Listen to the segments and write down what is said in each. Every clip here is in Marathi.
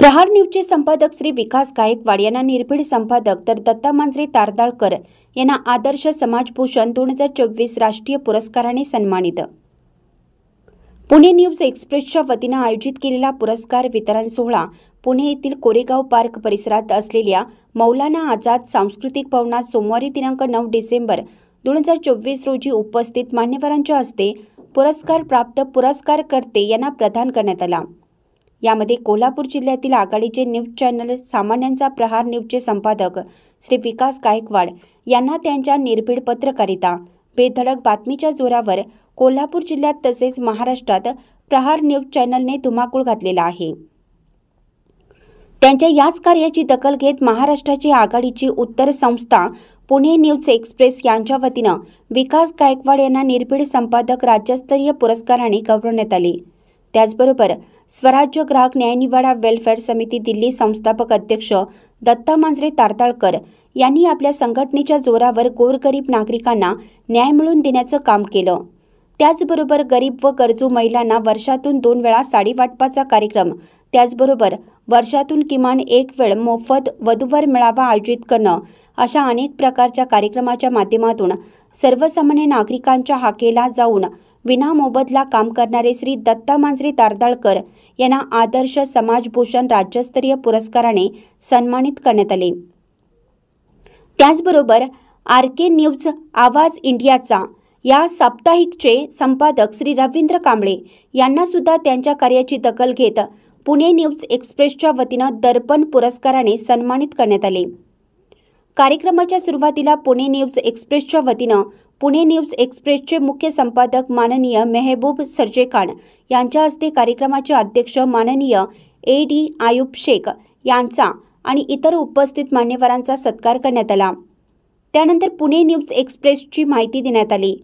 प्रहार न्यूजचे संपादक श्री विकास गायकवाड यांना निर्भीड संपादक तर दत्ता मांजरे तारदाळकर यांना आदर्श समाजभूषण 2024 राष्ट्रीय पुरस्काराने सन्मानित। पुणे न्यूज एक्सप्रेसच्या वतीने आयोजित केलेला पुरस्कार वितरण सोहळा पुणे येथील कोरेगाव पार्क परिसरात असलेल्या मौलाना आझाद सांस्कृतिक भवनात सोमवारी दिनांक 9 डिसेंबर 2024 रोजी उपस्थित मान्यवरांच्या हस्ते पुरस्कार प्राप्त पुरस्कारकर्ते यांना प्रदान करण्यात आला। यामध्ये कोल्हापूर जिल्ह्यातील आघाडीचे न्यूज चॅनल सामान्यांचा प्रहार न्यूजचे संपादक श्री विकास गायकवाड यांना त्यांच्या निर्भीड पत्रकारिता बेधडक बातमीच्या जोरावर कोल्हापूर जिल्ह्यात तसेच महाराष्ट्रात प्रहार न्यूज चॅनलने धुमाकूळ घातलेला आहे। त्यांच्या याच कार्याची दखल घेत महाराष्ट्राची आघाडीची उत्तर संस्था पुणे न्यूज एक्सप्रेस यांच्या वतीने विकास गायकवाड यांना निर्भीड संपादक राज्यस्तरीय पुरस्काराने गौरवण्यात आले। त्याचबरोबर स्वराज्य ग्राहक न्यायनिवाडा वेलफेअर समिती दिल्ली संस्थापक अध्यक्ष दत्ता मांजरे तारदाळकर यांनी आपल्या संघटनेच्या जोरावर गोरगरीब नागरिकांना न्याय मिळवून देण्याचं काम केलं। त्याचबरोबर गरीब व गरजू महिलांना वर्षातून 2 वेळा साडी वाटपाचा कार्यक्रम, त्याचबरोबर वर्षातून किमान 1 वेळ मोफत वधूवर मेळावा आयोजित करणं अशा अनेक प्रकारच्या कार्यक्रमाच्या माध्यमातून सर्वसामान्य नागरिकांच्या हाकेला जाऊन विनामोबदला काम करणारे श्री दत्ता मांजरे तारदाळकर यांना आदर्श समाजभूषण राज्यस्तरीय पुरस्काराने सन्मानित करण्यात आले। त्याचबरोबर आरके न्यूज आवाज इंडियाचा या साप्ताहिकचे संपादक श्री रवींद्र कांबळे यांना सुद्धा त्यांच्या कार्याची दखल घेत पुणे न्यूज एक्सप्रेसच्या वतीने दर्पण पुरस्काराने सन्मानित करण्यात आले। कार्यक्रमाच्या सुरुवातीला पुणे न्यूज एक्सप्रेसच्या वतीने पुणे न्यूज एक्सप्रेसचे मुख्य संपादक माननीय मेहबूब सरजेखान यांच्या हस्ते कार्यक्रमाचे अध्यक्ष माननीय AD आयुब शेख यांचा आणि इतर उपस्थित मान्यवरांचा सत्कार करण्यात आला। त्यानंतर पुणे न्यूज एक्सप्रेसची माहिती देण्यात आली।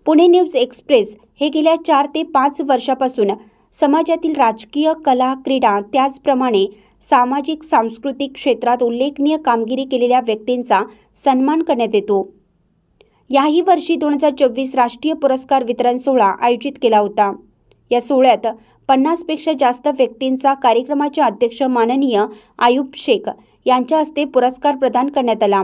पुणे न्यूज एक्सप्रेस हे गेल्या 4 ते 5 वर्षापासून समाजातील राजकीय, कला, क्रीडा त्याचप्रमाणे सामाजिक सांस्कृतिक क्षेत्रात उल्लेखनीय कामगिरी केलेल्या व्यक्तींचा सन्मान करण्यात येतो। याही वर्षी 2024 राष्ट्रीय पुरस्कार वितरण सोहळा आयोजित केला होता। या सोहळ्यात 50 पेक्षा जास्त व्यक्तींचा कार्यक्रमाचे अध्यक्ष माननीय आयुब शेख यांच्या हस्ते पुरस्कार प्रदान करण्यात आला।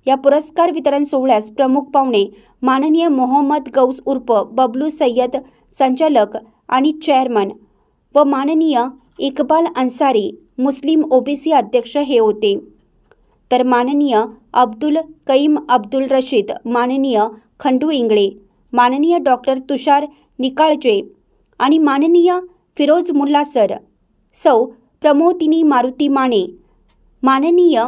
या पुरस्कार वितरण सोहळ्यास प्रमुख पाहुणे माननीय मोहम्मद गौस उर्फ बबलू सय्यद संचालक आणि चेअरमन व माननीय इकबाल अन्सारी मुस्लिम OBC अध्यक्ष हे होते। तर माननीय अब्दुल कईम अब्दुल रशीद, माननीय खंडू इंगळे, माननीय डॉक्टर तुषार निकाळजे आणि माननीय फिरोज मुल्ला सर, सौ प्रमोदिनी मारुती माने, माननीय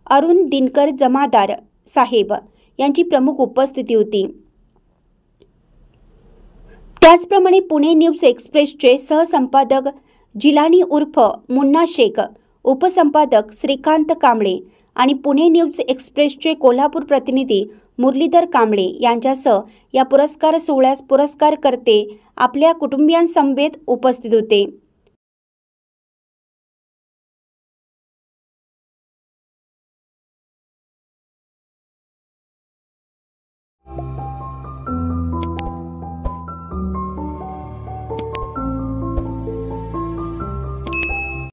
अरुण दिनकर जमादार साहेब यांची प्रमुख उपस्थिती होती। त्याचप्रमाणे पुणे न्यूज एक्सप्रेसचे सहसंपादक जिलानी उर्फ मुन्ना शेख, उपसंपादक श्रीकांत कांबळे आणि पुणे न्यूज एक्सप्रेसचे कोल्हापूर प्रतिनिधी मुरलीधर कांबळे यांच्यासह या पुरस्कार सोहळ्यास पुरस्कारकर्ते आपल्या कुटुंबियांसमवेत उपस्थित होते।